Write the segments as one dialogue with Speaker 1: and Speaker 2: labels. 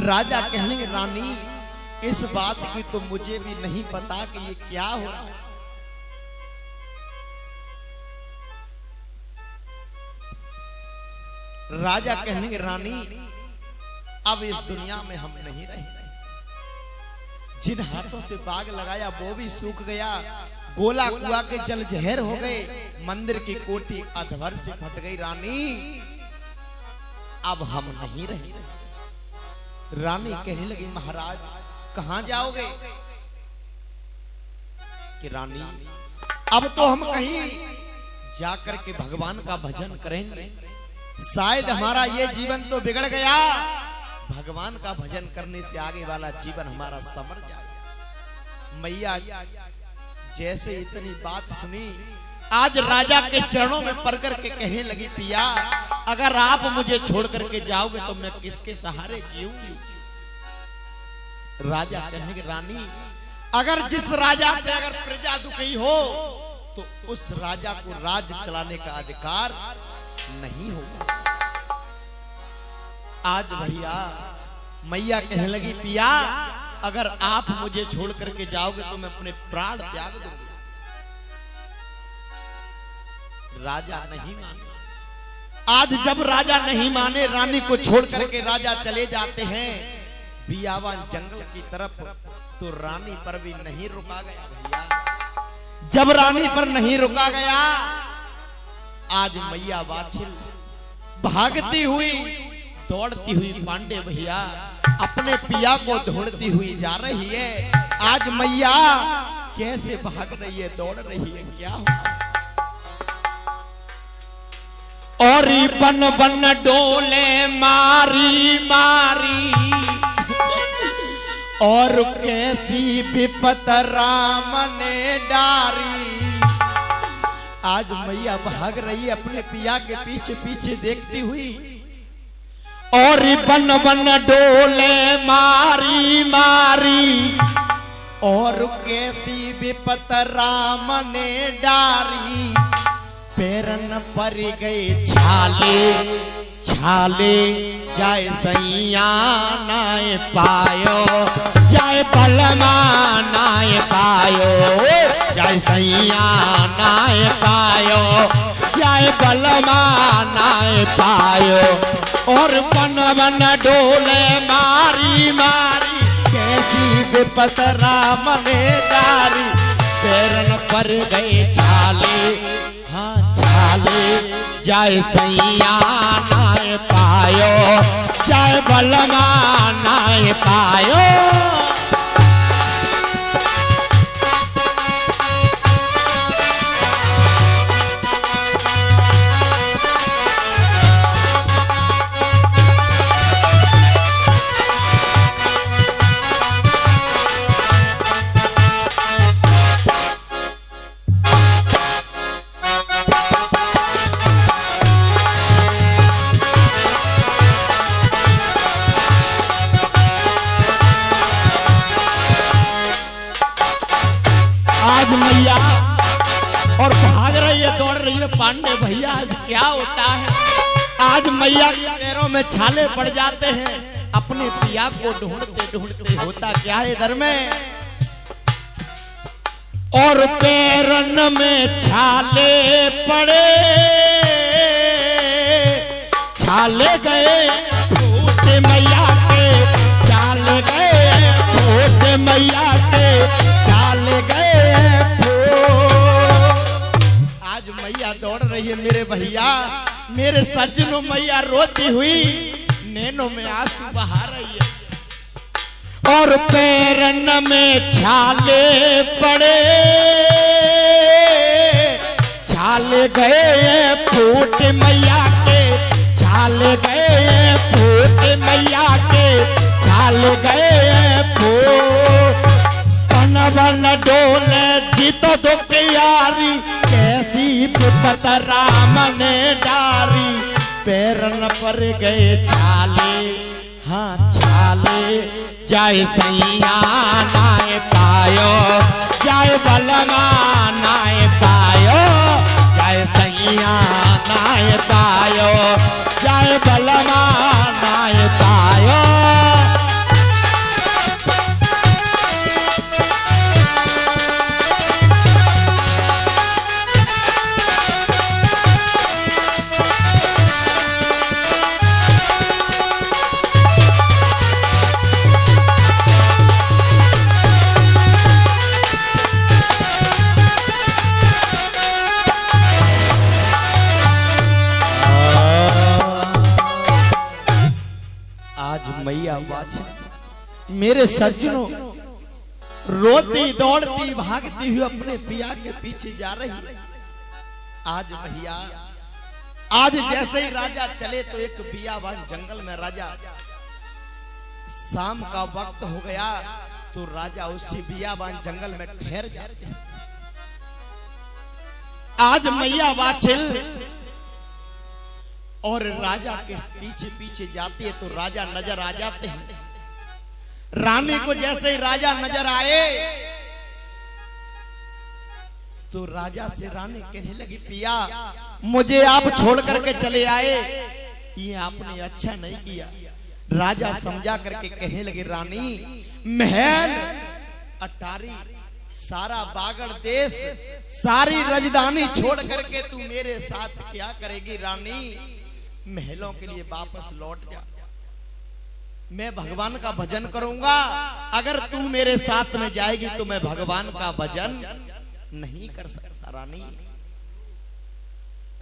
Speaker 1: राजा कहने रानी इस बात की तो मुझे भी नहीं पता कि ये क्या हो रहा है। राजा कहने रानी अब इस दुनिया में हम नहीं रहे। जिन हाथों से बाग लगाया वो भी सूख गया, गोला कुआ के जल जहर हो गए, मंदिर की कोठी अधवर से फट गई। रानी अब हम नहीं रहे। रानी कहने लगी महाराज कहां जाओगे? कि रानी अब तो हम कहीं जाकर के भगवान का भजन करेंगे, शायद हमारा ये जीवन तो बिगड़ गया, भगवान का भजन करने से आगे वाला जीवन हमारा संवर जाए। मैया जैसे इतनी बात सुनी, आज राजा के चरणों में पड़ करके कहने लगी पिया अगर आप मुझे छोड़ करके जाओगे तो मैं किसके सहारे जीऊंगी? राजा कहने की रानी अगर जिस राजा से अगर प्रजा दुखी हो तो उस राजा को राज्य चलाने का अधिकार नहीं होगा। आज भैया मैया कहने लगी पिया अगर आप मुझे छोड़ करके जाओगे तो मैं अपने प्राण त्याग दूंगी। राजा नहीं माने। आज जब राजा नहीं माने, रानी को छोड़ करके राजा चले जाते हैं बियावान जंगल की तरफ, तो रानी पर भी नहीं रुका गया भैया। जब रानी पर नहीं रुका गया, आज मैया वाछिल भागती हुई दौड़ती हुई पांडे भैया अपने पिया को ढूंढती हुई जा रही है। आज मैया कैसे भाग रही है, दौड़ रही है, क्या हुआ? और बन बन डोले मारी मारी और कैसी विपत राम ने डारी। आज मैया भाग रही है अपने पिया के पीछे पीछे देखती हुई। और बन बन डोले मारी मारी और कैसी विपत राम ने डारी। पैरन पर गए छाले छाले जाए सैया नाय पायो, जाए बलमा नाय पायो, जाए सैया नाय पायो, जाए बलमा नाय पायो। और बन बन डोले मारी मारी कैसी विपत राम ने डारी। पैरन पर गए छाले, हाँ छाले जाए सैया नाय पायो, जाए बलमा नाय पायो। मैया और भाग रही है, दौड़ रही है पांडे भैया। आज क्या होता है? आज मैया के पैरों में छाले पड़ जाते हैं। अपने पिया को ढूंढते ढूंढते होता क्या है इधर में? और पैरन में छाले पड़े, छाले गए भूत मैया के, चाल गए भूत मैया के, चाल गए। आज मैया दौड़ रही है मेरे भैया, मेरे सज्जनों, मैया रोती हुई नैनों में आंसू बहा रही है। और पैरन में छाले पड़े, छाल गए फूट मैया के, छाल गए फूट मैया के, छाल गए फूट। बन डोले जीतो दुख यारी कैसी विपत राम ने डारी। पैरन पर गए छाले, हाँ छाले जाए सैया नाय पायो, जाए बलमा नाय पायो, जाए सैया नाय पायो, जाए बलमा नाय पायो। वाछिल मेरे सज्जनों रोती दौड़ती भागती हुई अपने पिया के पीछे जा रही। आज भैया आज जैसे ही राजा चले तो एक बियाबान जंगल में राजा शाम का वक्त हो गया तो राजा उसी बियाबान जंगल में ठहर जाते हैं। आज मैया वाछिल और राजा के पीछे पीछे जाती है तो राजा नजर आ जाते हैं। रानी को जैसे ही राजा नजर आए तो राजा से रानी कहने लगी पिया मुझे आप छोड़ करके चले आए, ये आपने अच्छा नहीं किया। राजा समझा करके कहने लगे रानी महल अटारी सारा बागड़ देश सारी राजधानी छोड़ करके तू मेरे साथ क्या करेगी रानी, महलों के लिए वापस लौट जा, मैं भगवान का भजन करूंगा। अगर तू मेरे साथ में जाएगी तो मैं भगवान का भजन नहीं कर सकता रानी।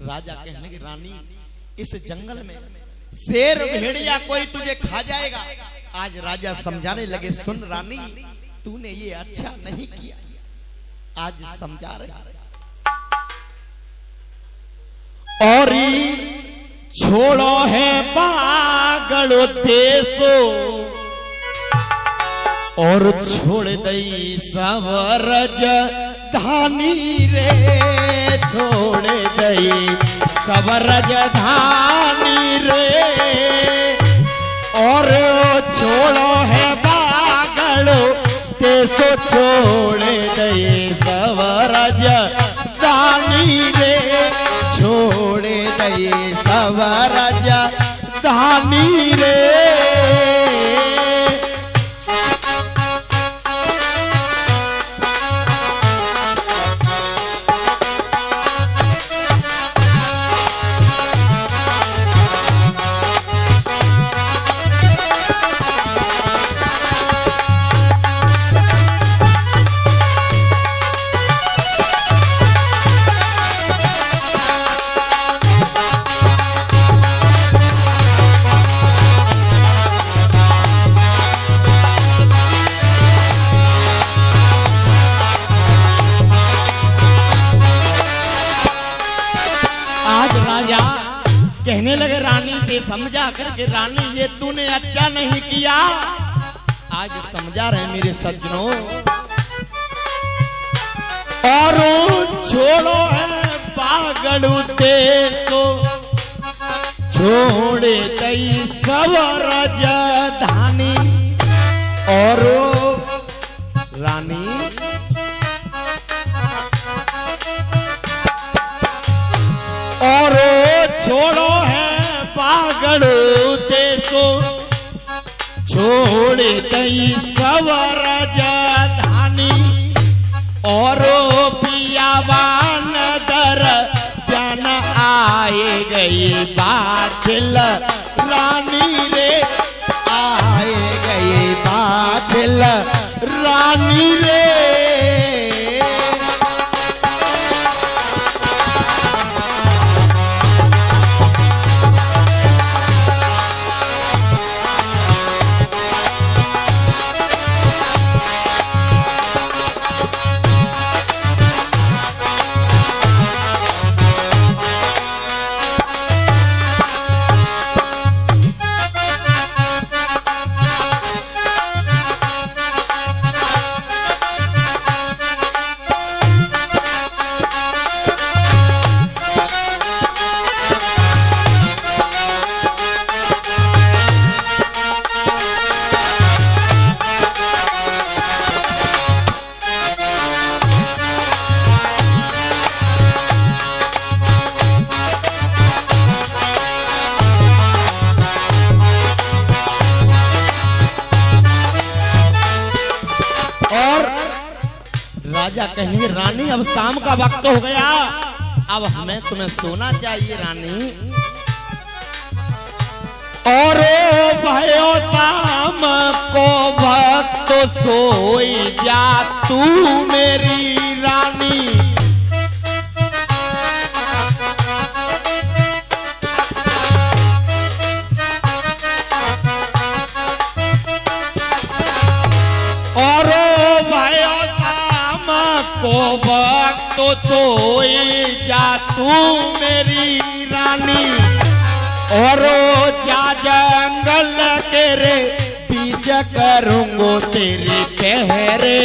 Speaker 1: राजा कहने की रानी इस जंगल में शेर भेड़िया कोई तुझे खा जाएगा। आज राजा समझाने लगे सुन रानी तूने ये अच्छा नहीं किया, आज समझा रहे और छोड़ो है पागल देशो और छोड़ दई सब राजधानी रे, छोड़ दई सब राजधानी रे और छोड़ो है पागल देशो छोड़ दई सब राजधानी रे, छोड़ दई सब राजधानी रे। कहने लगे रानी से समझा करके रानी ये तूने अच्छा नहीं किया, आज समझा रहे मेरे सज्जनों। और छोड़ो है पागड़ू देशो छोड़े दई सब राजधानी और रानी और छोड़ो है पागल देशो छोड़ दई सब राजधानी और पियाबान दर जन आए गई बाछिल रानी रे, आए गई बाछिल रानी रे। राजा कहेंगे रानी अब शाम का वक्त हो गया, अब हमें तुम्हें सोना चाहिए रानी। और भयो शाम को वक्त सोई जा तू मेरी रानी, को वक्त तो सोई जा तू मेरी रानी, और जा जंगल के रे बीच करूंगो तेरे पहरे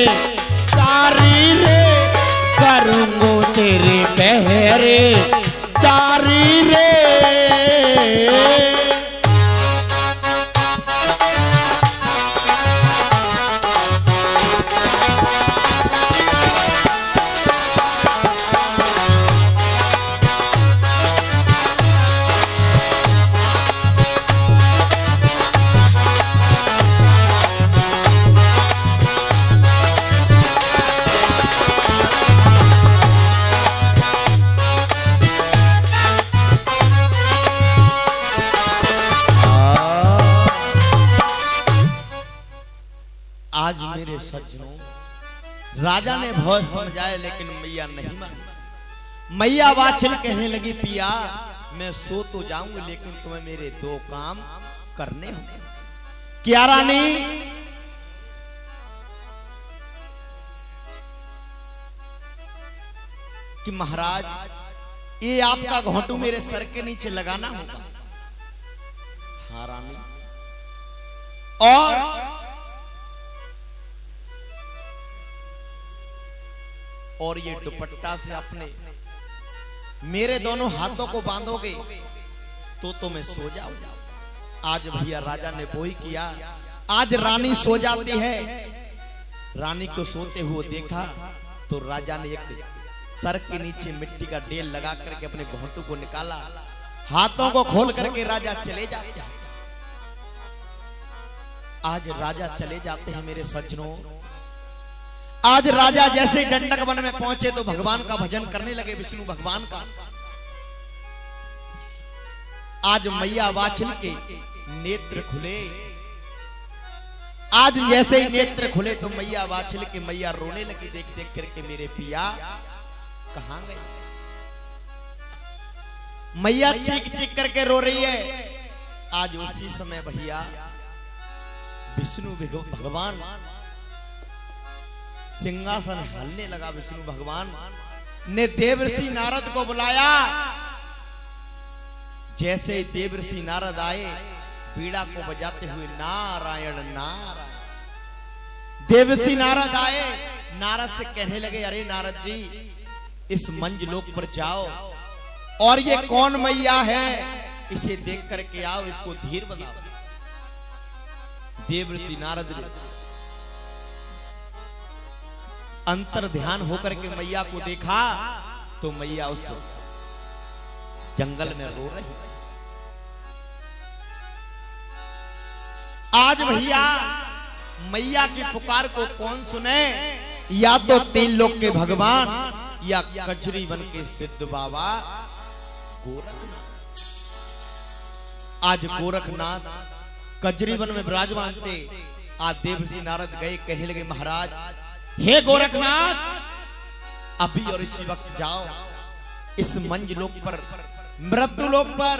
Speaker 1: तारी रे, करूंगो तेरे पहरे तारी रे। आज मेरे सज्जनों, राजा ने बहुत समझाया लेकिन मैया नहीं मानी। मैया वाछिल कहने लगी, पिया मैं सो तो जाऊंगी लेकिन तुम्हें मेरे दो काम करने होंगे। क्या रानी? कि महाराज ये आपका घोंटू मेरे सर के नीचे लगाना होगा। हाँ रानी। और ये दुपट्टा से अपने मेरे दोनों हाथों को बांधोगे तो मैं सो जाऊंगा। आज भैया राजा ने वो ही किया। आज रानी सो जाती है। रानी को सोते हुए देखा तो राजा ने एक सर के नीचे मिट्टी का ढेर लगा करके अपने घोंटू को निकाला, हाथों को खोल करके राजा चले जाते हैं। आज राजा चले जाते हैं मेरे सज्जनों। आज राजा जैसे दंडक वन में पहुंचे तो भगवान का भजन करने लगे, विष्णु भगवान का। आज मैया वाछिल के नेत्र खुले। आज जैसे ही नेत्र खुले तो मैया वाछिल के मैया रोने लगी, देख देख करके मेरे पिया कहां गए। मैया चीख चीख करके रो रही है। आज उसी समय भैया विष्णु भगवान सिंहासन हलने लगा। विष्णु भगवान ने देवर्षि नारद को बुलाया। जैसे देवर्षि नारद आए, बीड़ा को बजाते हुए नारायण नारायण। देवर्षि नारद आए, नारद से कहने लगे, अरे नारद जी इस मंजलोक पर जाओ और ये कौन मैया है इसे देख करके आओ, इसको धीर बनाओ। देवर्षि नारद अंतर ध्यान होकर के मैया को देखा तो मैया उस जंगल में रो रही। आज भैया मैया की पुकार को कौन सुने? या तो तीन लोक के भगवान या कजरी वन के सिद्ध बाबा गोरखनाथ। आज गोरखनाथ कजरी वन में विराजमान थे। आज देवर्षि नारद गए, कहने लगे, महाराज हे गोरखनाथ अभी और इसी वक्त जाओ, इस मंजलोक पर मृत्यु लोक पर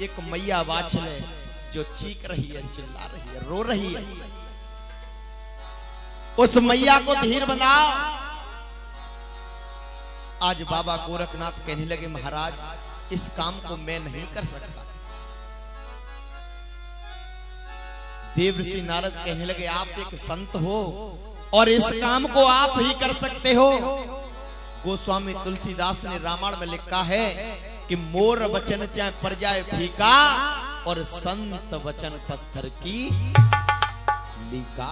Speaker 1: एक मैया वाछिल है जो चीख रही है, चिल्ला रही है, रो रही है। उस मैया को धीर बनाओ। आज बाबा गोरखनाथ कहने लगे, महाराज इस काम को मैं नहीं कर सकता। देवर्षि नारद कहने लगे, आप एक संत हो और इस काम को आप ही कर सकते हो। गोस्वामी तुलसीदास ने रामायण में लिखा है कि मोर वचन चाहे पर जाए फीका और संत वचन पत्थर की लीका।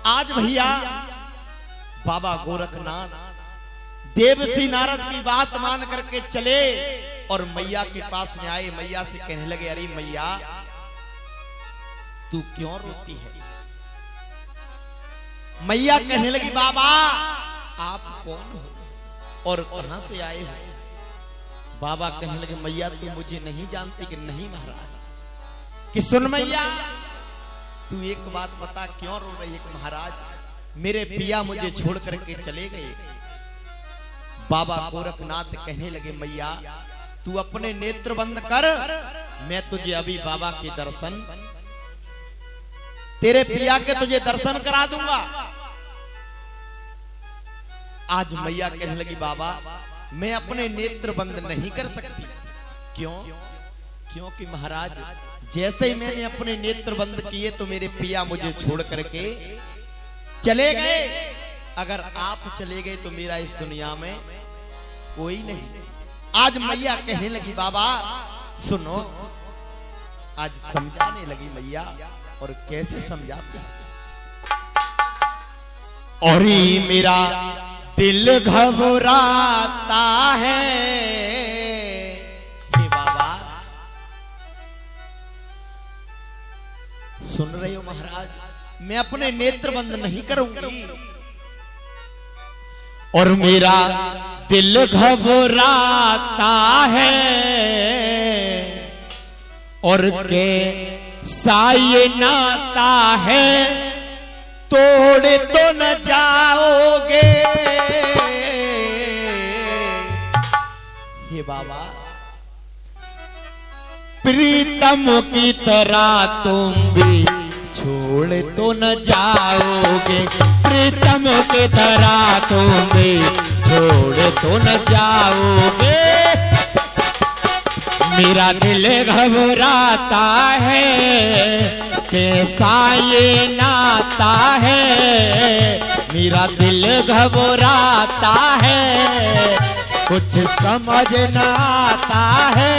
Speaker 1: आज भैया बाबा गोरखनाथ देवर्षि नारद की बात मान करके चले और मैया के पास में आए। मैया से कहने लगे, अरे मैया तू क्यों रोती है? मैया कहने लगी, बाबा आप कौन हो और कहां से आए हो? बाबा कहने लगे, मैया तू मुझे नहीं जानती कि? नहीं महाराज। कि सुन मैया तू एक बात बता, क्यों रो रही है? कि महाराज मेरे पिया मुझे छोड़ करके चले गए। बाबा गोरखनाथ कहने लगे, मैया तू अपने नेत्र बंद कर, मैं तुझे अभी बाबा के दर्शन तेरे पिया के तुझे दर्शन करा दूंगा। आज मैया कहने लगी बाबा मैं अपने नेत्र बंद नहीं कर सकती। क्यों? क्योंकि महाराज जैसे ही मैंने अपने नेत्र बंद किए तो मेरे पिया मुझे छोड़ करके चले गए। अगर आप चले गए तो मेरा इस दुनिया में कोई नहीं। आज मैया कहने लगी बाबा सुनो। आज समझाने लगी मैया। और कैसे समझाती? और मेरा दिल घबराता है। हे बाबा सुन रहे हो महाराज, मैं अपने नेत्र बंद नहीं करूंगी। और मेरा दिल घबराता है। और के साये नाता है तोड़ तो न जाओगे। हे बाबा प्रीतम की तरह तुम भी छोड़ तो न जाओगे। प्रीतम की तरह तुम भी छोड़ तो न जाओगे। मेरा दिल घबराता है कैसा ये नाता है। मेरा दिल घबराता है कुछ समझ न आता है।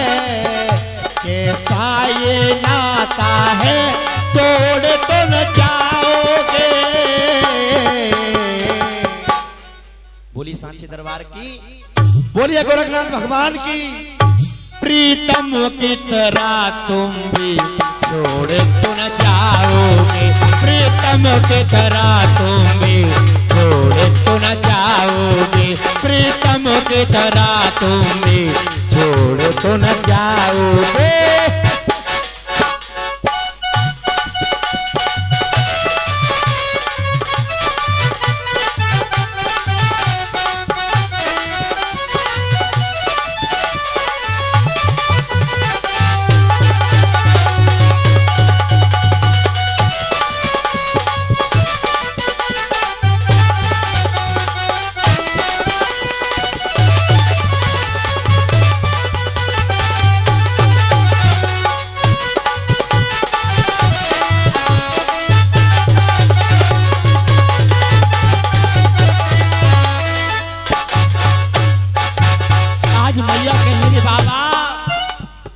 Speaker 1: कैसा ये नाता है तोड़ तो न जाओगे। बोली सांची दरबार की, बोलिए गोरखनाथ भगवान की। प्रीतम की तरह तुम भी छोड़ तो न जाओगे। प्रीतम की तरह तुम भी छोड़ तो न जाओगे। प्रीतम की तरह तुम भी छोड़ तो न जाओगे।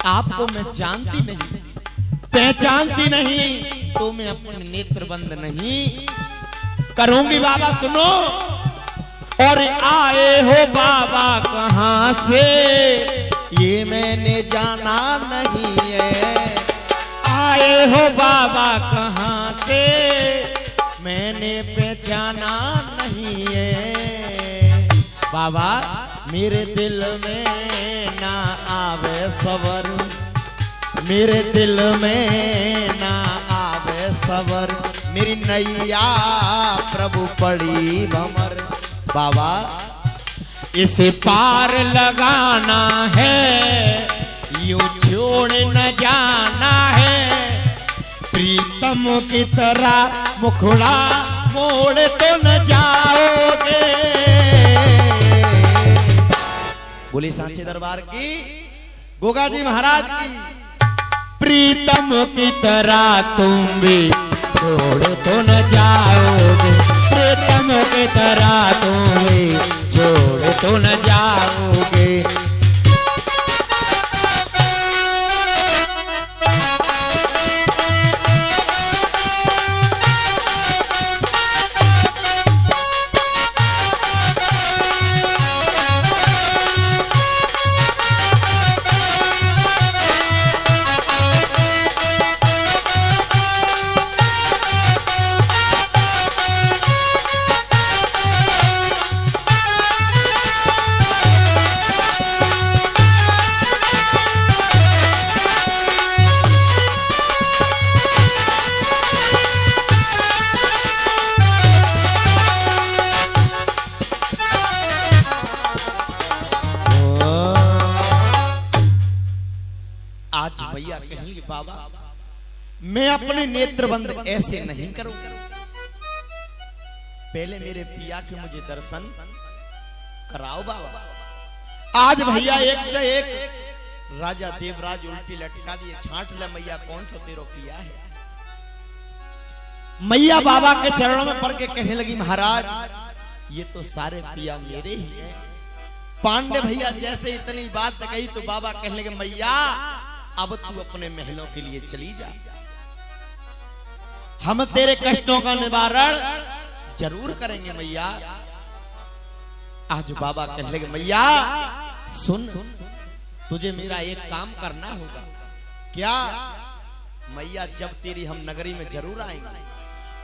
Speaker 1: आपको मैं जानती नहीं, पहचानती नहीं, तो मैं अपने नेत्र बंद नहीं करूंगी। बाबा सुनो। और आए हो बाबा कहां से ये मैंने जाना नहीं है। आए हो बाबा कहां से मैंने पहचाना नहीं है। बाबा मेरे दिल में ना आवे सबर। मेरे दिल में ना आवे सबर। मेरी नैया प्रभु पड़ी भंवर। बाबा इसे पार लगाना है यूं छोड़ न जाना है। प्रीतम की तरह मुखड़ा मोड़ तो न जाओगे। बोली सांची दरबार की, गोगा जी महाराज की। प्रीतम की तरह तुम भी छोड़ तो न जाओगे। प्रीतम की तरह तुम भी छोड़ तो न जाओगे। मैं अपने नेत्र बंद ऐसे नहीं करूंगा। पहले मेरे पिया के मुझे दर्शन कराओ बाबा। आज भैया एक से एक राजा देवराज उल्टी लटका दिए। छांट ले मैया कौन सा तेरो पिया है। मैया बाबा के चरणों में पड़ के कहने लगी महाराज ये तो सारे पिया मेरे ही हैं। पांडे भैया जैसे इतनी बात कही तो बाबा कहने लगे मैया अब तू अपने महलों के लिए चली जा। हम तेरे कष्टों का निवारण जरूर करेंगे मैया। आज बाबा कहने लगे मैया सुन तुझे मेरा एक काम करना होगा। क्या? मैया जब तेरी हम नगरी में जरूर आएंगे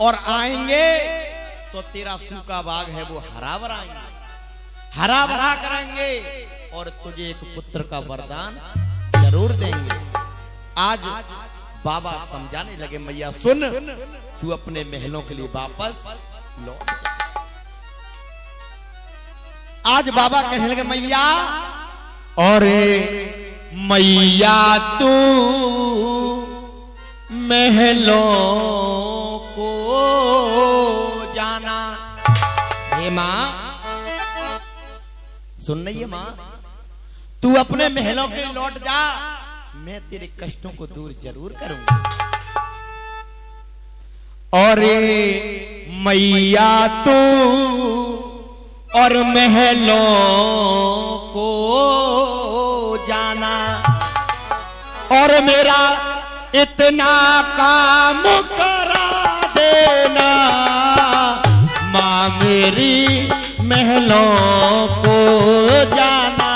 Speaker 1: और आएंगे तो तेरा सूखा बाग है वो हरा भरा हरा भरा करेंगे और तुझे एक पुत्र का वरदान जरूर देंगे। आज बाबा समझाने लगे मैया सुन तू अपने महलों के लिए वापस लौट। आज बाबा कहने लगे मैया और मैया तू महलों को जाना। हे मां सुन रही है मां तू अपने महलों के लौट जा। मैं तेरे कष्टों को दूर जरूर करूंगा। और मैया तू और महलों को जाना और मेरा इतना काम करा देना। मां मेरी महलों को जाना।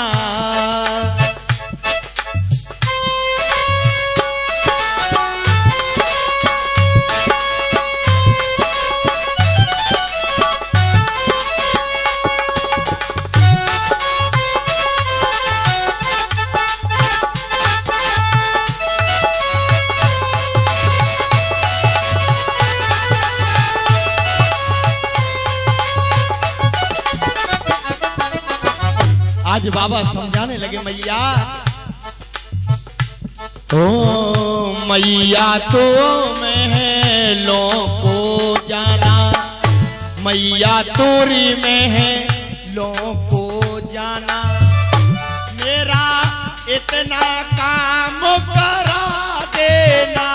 Speaker 1: आज बाबा समझाने लगे मैया ओ मैया तो महलों को जाना। मैया तोरी महलों को जाना। मेरा इतना काम करा देना।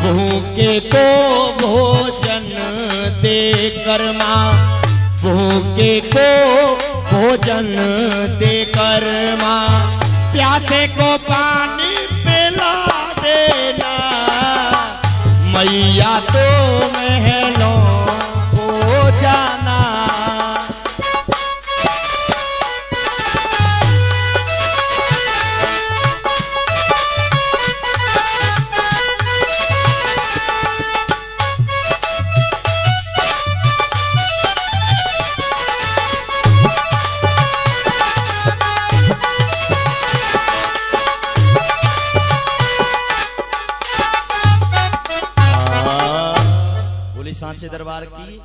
Speaker 1: भूखे को भोजन देकर मां भूखे को भोजन देकर मां प्यासे को पानी पिला देना। मैया तो महलों को जाना। सांचे दरबार की